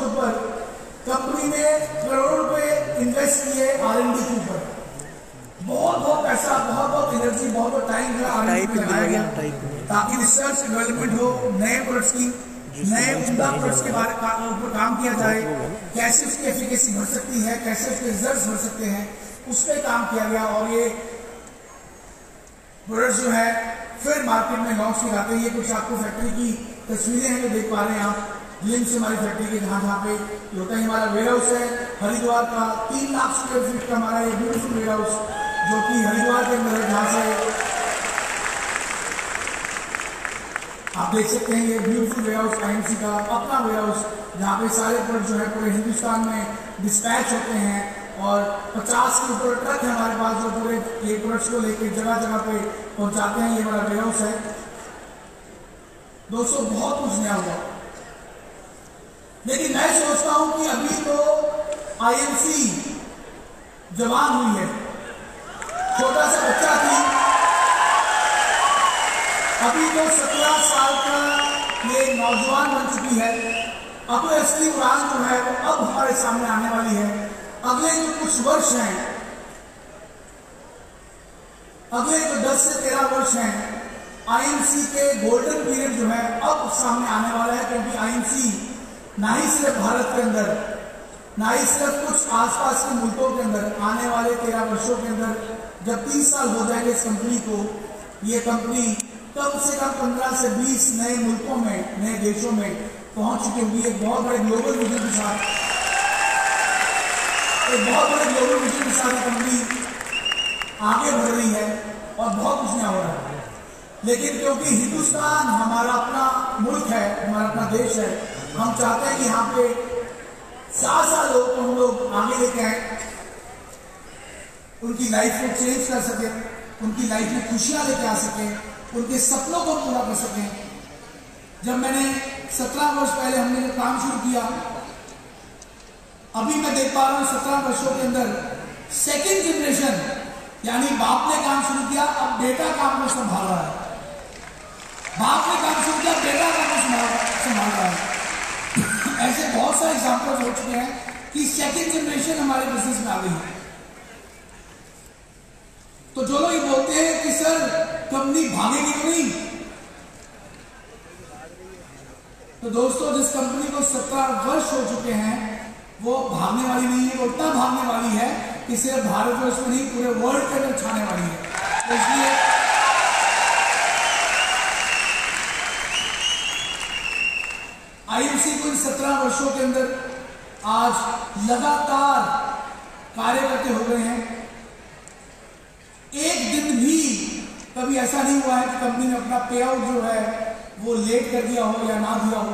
के ऊपर कंपनी ने करोड़ों रुपए इन्वेस्ट किए R&D के ऊपर। बहुत पैसा, बहुत एनर्जी, बहुत टाइम R&D में लगाया गया ताकि रिसर्च डेवलपमेंट हो, नए प्रोडक्ट्स की, नए उम्दा प्रोडक्ट्स के बारे में ऊपर काम किया जाए, कैसे उसकी एफिकेसी बढ़ सकती है, कैसे उसके रिजल्ट्स बढ़ सकते हैं, उस पर काम किया गया। और ये प्रोडक्ट्स जो है फिर मार्केट में लॉन्च किए जाते हैं। ये कुछ आपको फैक्ट्री की तस्वीरें हैं जो देख पा रहे हैं आप, लिंक्स हमारी फैक्ट्री के जहाँ पे होता है। हमारा वेयर हाउस है हरिद्वार का, 3 लाख स्क्वायर फीट का हमारा ये ब्यूटीफुल वेयर हाउस जो कि हरिद्वार के अंदर है, जहाँ से आप देख सकते हैं। ये ब्यूटीफुल वेयर हाउस IMC का अपना वेयर हाउस, जहाँ पे सारे प्रोडक्ट जो है पूरे हिंदुस्तान में डिस्पैच होते हैं और 50 के ऊपर ट्रक है हमारे पास जो पूरे ये प्रोडक्ट्स को लेकर जगह जगह पे पहुंचाते हैं। ये हमारा वेयर हाउस है दोस्तों, बहुत कुछ नया हुआ। लेकिन मैं सोचता हूं कि अभी तो IMC जवान हुई है, छोटा सा बच्चा थी, अभी तो 17 साल का ये नौजवान बन चुकी है। अब असली उड़ान जो है वो अब हमारे सामने आने वाली है। अगले जो कुछ वर्ष हैं, अगले जो 10 से 13 वर्ष हैं, IMC के गोल्डन पीरियड जो है अब सामने आने वाला है। क्योंकि IMC ना ही सिर्फ भारत के अंदर, ना ही सिर्फ कुछ आसपास के मुल्कों के अंदर, आने वाले 13 वर्षों के अंदर जब 30 साल हो जाएंगे इस कंपनी को, ये कंपनी कम से कम 15 से 20 नए मुल्कों में, नए देशों में पहुंच चुकी होगी। एक बहुत बड़े ग्लोबल विजन के साथ, एक बहुत बड़े ग्लोबल विजन के साथ कंपनी आगे बढ़ रही है और बहुत कुछ नया हो रहा है। लेकिन क्योंकि हिंदुस्तान हमारा अपना मुल्क है, हमारा अपना देश है, हम चाहते हैं कि यहाँ पे 7 लोगों को हम लोग आगे लेके आए, उनकी लाइफ को चेंज कर सके, उनकी लाइफ में खुशियां लेके आ सके, उनके सपनों को पूरा कर सकें। जब मैंने 17 वर्ष पहले हमने जो काम शुरू किया, अभी मैं देख पा रहा हूं 17 वर्षों के अंदर सेकंड जनरेशन, यानी बाप ने काम शुरू किया, अब बेटा काम को संभाल रहा है। बाप ने काम शुरू किया, बेटा काम को संभाल रहा है। ऐसे बहुत सारे एग्जाम्पल हो चुके हैं कि सेकंड जनरेशन हमारे बिजनेस में आ गई है। तो जो लोग बोलते हैं कि सर कंपनी भागेगी तो नहीं, तो दोस्तों जिस कंपनी को 17 वर्ष हो चुके हैं वो भागने वाली नहीं है, वो उतना भागने वाली है कि सिर्फ भारतवर्ष में नहीं पूरे वर्ल्ड के अंदर छाने वाली है। तो इसलिए IMC को इन 17 वर्षों के अंदर आज लगातार कार्य करते हो गए हैं। एक दिन भी कभी ऐसा नहीं हुआ है कि कंपनी ने अपना पे आउट जो है वो लेट कर दिया हो या ना दिया हो।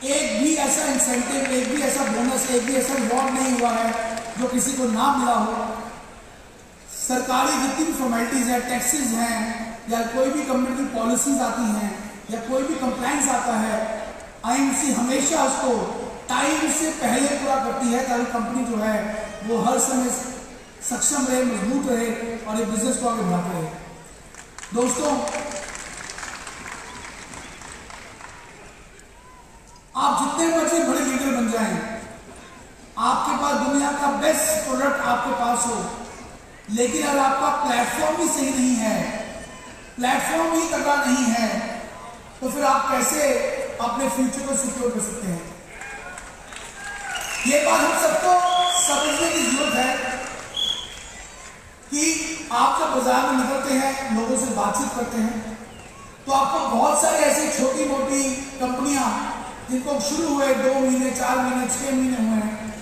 एक भी ऐसा इंसेंटिव, एक भी ऐसा बोनस, एक भी ऐसा रिवॉर्ड नहीं हुआ है जो किसी को ना मिला हो। सरकारी जितनी भी फॉर्मेलिटीज है, टैक्सेस हैं या कोई भी कंपनी की पॉलिसीज आती हैं या कोई भी कंप्लायंस आता है, IMC हमेशा उसको टाइम से पहले पूरा करती है ताकि कंपनी जो है वो हर समय सक्षम रहे, मजबूत रहे और ये बिजनेस को आगे बढ़ाते रहे। दोस्तों आप जितने मर्जी बड़े लीडर बन जाएं, आपके पास दुनिया का बेस्ट प्रोडक्ट आपके पास हो, लेकिन अगर आपका प्लेटफॉर्म ही सही नहीं है, प्लेटफॉर्म ही तगड़ा नहीं है, तो फिर आप कैसे अपने फ्यूचर को सिक्योर कर सकते हैं? ये बात हम सबको समझने की जरूरत है कि आप जब बाजार में निकलते हैं, लोगों से बातचीत करते हैं, तो आपको बहुत सारी ऐसी छोटी मोटी कंपनियां जिनको शुरू हुए 2 महीने, 4 महीने, 6 महीने हुए हैं,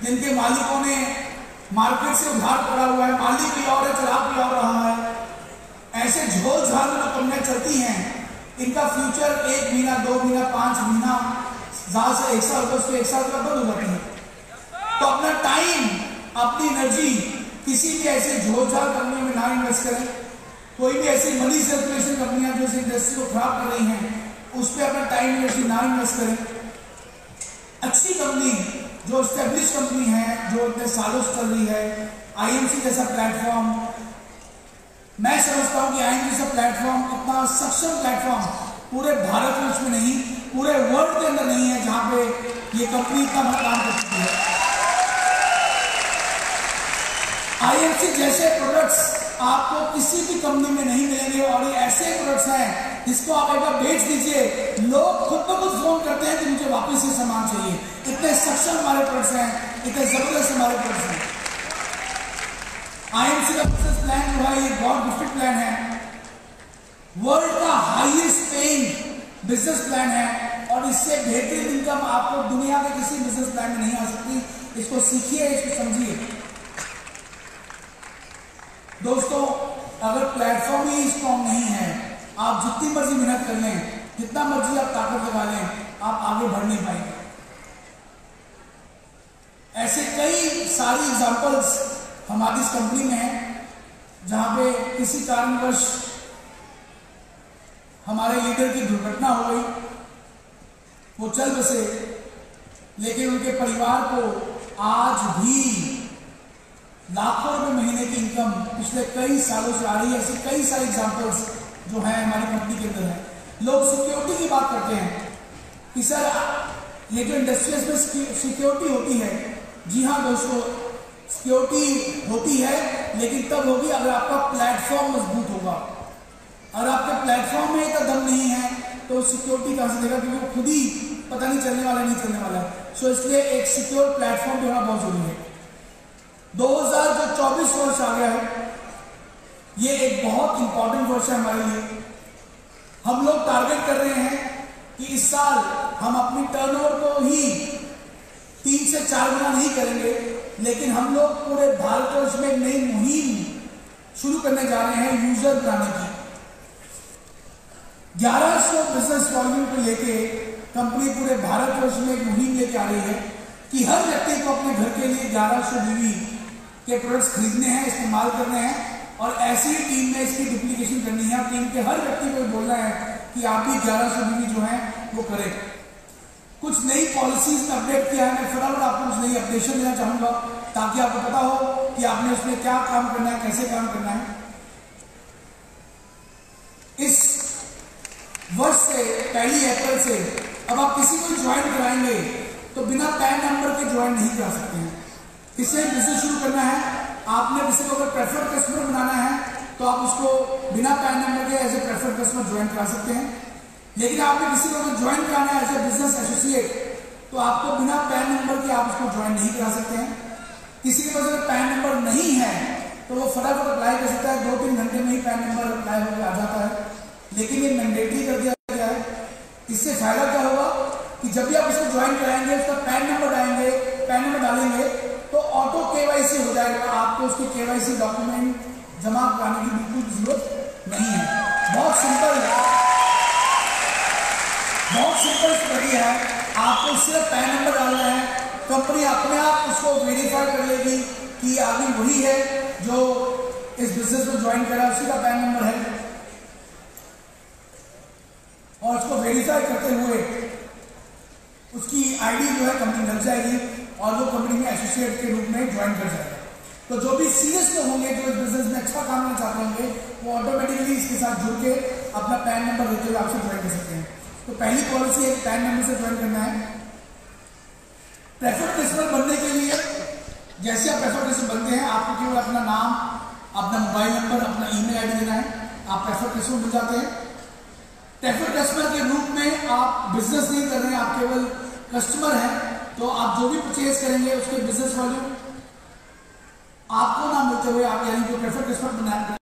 जिनके मालिकों ने मार्केट से उधार पड़ा हुआ है, मालिक भी और है, चलाक भी और रहा है, ऐसे झोल झाल में कंपनियां चलती हैं, इनका फ्यूचर 1 महीना, 2 महीना, 5 महीना, ज्यादा से 1 साल, उसको 1 साल का बंद हो जाती है। तो अपना टाइम, अपनी एनर्जी किसी भी ऐसे झोल झाल कंपनियों में ना इन्वेस्ट करें। कोई भी ऐसी मनी सर्कुलेशन कंपनियां जो इस इंडस्ट्री को खराब कर रही हैं, उस पर अपना टाइम एनर्जी ना इन्वेस्ट करें। अच्छी कंपनी जो एस्टेब्लिश कंपनी है, जो इतने सालों से चल रही है, IMC जैसा प्लेटफॉर्म, मैं समझता हूं कि IMC जैसा प्लेटफॉर्म, इतना सक्षम प्लेटफॉर्म पूरे भारतवर्ष में नहीं, पूरे वर्ल्ड के अंदर नहीं है, जहां पे ये कंपनी इतना बड़ा काम कर चुकी है। आईएमसी जैसे प्रोडक्ट्स आपको किसी भी कंपनी में नहीं मिलेंगे, और ये ऐसे प्रोडक्ट्स हैं जिसको आप एक बार बेच दीजिए, लोग खुद ब खुद फोन करते हैं कि मुझे वापस ये सामान चाहिए। इतने सक्षम हमारे प्रोडक्ट्स हैं, इतने जबरदस्त हमारे प्रोडक्ट्स हैं। आईएमसी का बिजनेस प्लान जो है ये गॉड गिफ्टेड प्लान है, वर्ल्ड का हाईएस्ट पेइंग बिजनेस प्लान है, और इससे बेहतरीन इनकम आपको दुनिया के किसी बिजनेस प्लान में नहीं आ सकती। इसको सीखिए, इसको समझिए। दोस्तों, अगर प्लेटफॉर्म ही स्ट्रॉन्ग नहीं है, आप जितनी मर्जी मेहनत कर लें, जितना मर्जी आप ताकत लगा लें, आप आगे बढ़ नहीं पाएंगे। ऐसे कई सारी एग्जांपल्स हमारी इस कंपनी में है जहां पे किसी कारणवश हमारे लीडर की दुर्घटना हो गई, वो चल बसे, लेकिन उनके परिवार को आज भी लाखों रुपए महीने की इनकम पिछले कई सालों से आ रही है। ऐसे कई सारे एग्जांपल्स जो है हमारी कंपनी के अंदर है। लोग सिक्योरिटी की बात करते हैं कि सर ये जो इंडस्ट्रीज में सिक्योरिटी होती है, जी हाँ दोस्तों, सिक्योरिटी होती है, लेकिन तब होगी अगर आपका प्लेटफॉर्म मजबूत होगा। और आपके प्लेटफॉर्म में इतना दम नहीं है तो सिक्योरिटी कहां से देगा, क्योंकि वो खुद ही पता नहीं चलने वाला नहीं चलने वाला है। सो इसलिए एक सिक्योर प्लेटफॉर्म होना बहुत जरूरी है। 2024 वर्ष आ गया है, ये एक बहुत इंपॉर्टेंट वर्ष है हमारे लिए। हम लोग टारगेट कर रहे हैं कि इस साल हम अपनी टर्नओवर को ही 3 से 4 गुना नहीं करेंगे, लेकिन हम लोग पूरे भारतवर्ष में एक नई मुहिम शुरू करने जा रहे हैं यूजर बनाने की। 1100 बिजनेस वॉल्यूम को लेके कंपनी पूरे भारतवर्ष में एक मुहिम लेके आ रही है कि हर व्यक्ति को अपने घर के लिए 1100 बीवी के प्रोडक्ट्स खरीदने हैं, इस्तेमाल करने हैं, और ऐसी ही टीम में इसकी डुप्लीकेशन करनी है। टीम के हर व्यक्ति को बोलना है कि आप भी 1100 बीवी जो है वो करें। कुछ नई पॉलिसीज में अपडेट किया है, मैं फटाफट आपको कुछ नई अपडेशन देना चाहूंगा ताकि आपको पता हो कि आपने उसमें क्या काम करना है, कैसे काम करना है। इस वर्ष से 1 अप्रैल से अब आप किसी को ज्वाइन कराएंगे तो बिना पैन नंबर के ज्वाइन नहीं करा सकते हैं। किसी बिजनेस शुरू करना है, आपने किसी को अगर प्रेफर्ड कस्टमर बनाना है तो आप उसको बिना पैन नंबर के as a preferred customer join करा सकते हैं। लेकिन आपने किसी को अगर ज्वाइन कराना है एज ए बिजनेस एसोसिएट तो आपको बिना पैन नंबर के आप उसको ज्वाइन नहीं करा सकते हैं। किसी के पास अगर पैन नंबर नहीं है तो वो फटाफट अप्लाई कर सकता है, 2-3 घंटे में ही पैन नंबर अप्लाई होकर आ जाता है, लेकिन ये मैंडेटरी कर दिया गया है। इससे फायदा क्या होगा कि जब भी आप इसको ज्वाइन कराएंगे, उसका पैन नंबर डालेंगे तो ऑटो केवाईसी हो जाएगा। आपको उसके केवाईसी डॉक्यूमेंट जमा कराने की बिल्कुल जरूरत नहीं है। बहुत सिंपल प्रक्रिया है। आपको सिर्फ पैन नंबर डालना है, कंपनी अपने आप उसको वेरीफाई कर लेगी कि आदमी वही है जो इस बिजनेस में ज्वाइन करा, उसी का पैन नंबर है, और उसको वेरीफाई करते हुए उसकी आईडी जो है कंपनी लग जाएगी और वो कंपनी में एसोसिएट के रूप में ज्वाइन कर जाएगा। तो जो भी सीरियस लोग होंगे, जो इस बिजनेस में अच्छा काम करना चाहते होंगे, वो ऑटोमेटिकली इसके साथ जुड़ के अपना पैन नंबर देते हुए आपसे ज्वाइन कर सकते हैं। तो पहली पॉलिसी है पैन नंबर से ज्वाइन करना है। प्रेफर्ड कस्टमर बनने के लिए जैसे आप प्रेफर्ड कस्टमर बनते हैं, आपको केवल अपना नाम, अपना मोबाइल नंबर, अपना ईमेल आईडी देना है, आप प्रेफर्ड कस्टमर बन जाते हैं। प्रेफर्ड कस्टमर के रूप में आप बिजनेस नहीं कर रहे हैं, आप केवल कस्टमर हैं, तो आप जो भी परचेज करेंगे उसके बिजनेस वॉल्यूम आपको ना मिलते हुए आप यानी कि प्रेफर्ड कस्टमर बनाए